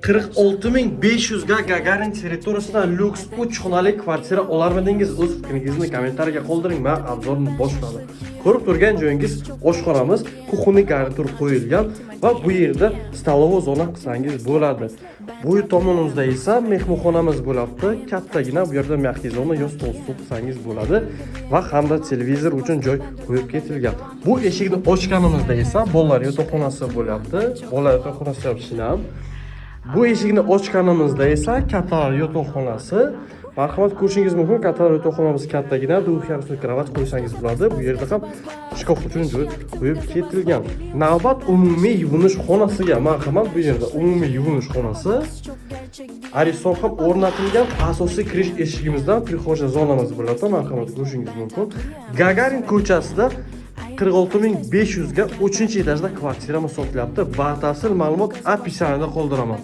46.500 ga Gagarin territoriyasidan lyuks 3 xonali kvartira olarmidingiz? O'z fikringizni kommentariyaga qoldiring. Men obzorni boshladim. Ko'rib turgan joyingiz oshxonamiz, kuxonniy garnitur qo'yilgan va bu yerda stolovoy zona qilsangiz bo'ladi. Bu tomonimizda esa mehmonxonamiz bo'ladi. Kattagina bu yerda maxfiy zona yo stol qilsangiz bo'ladi va hamda televizor uchun joy qo'yib ketilgan. Bu eshikni ochganimizda esa bolalar yotoqxonasi bo'lyapti. Bolalar yotoqxonasi ham bu eshikni ochganimizda esa kattalar yotoqxonasi. Marhamat ko'rishingiz mumkin, kattalar yotoqxonamiz kattagina, duxyarsiz kravat qo'ysangiz bo'ladi. Bu yerda ham shkaf uchun joy qo'yib ketilgan. Navbat umumiy yuvinish xonasiga. Marhamat, bu yerda umumiy yuvinish xonasi. Arison ham o'rnatilgan. Asosiy kirish eshigimizdan prixoja zonamiz bo'ladi. Marhamat ko'rishingiz mumkin. Gagarin ko'chasida 46.500 ga 3-etajda kvartiramiz sotilyapti. Batafsil ma'lumot opisaniyada qoldiraman.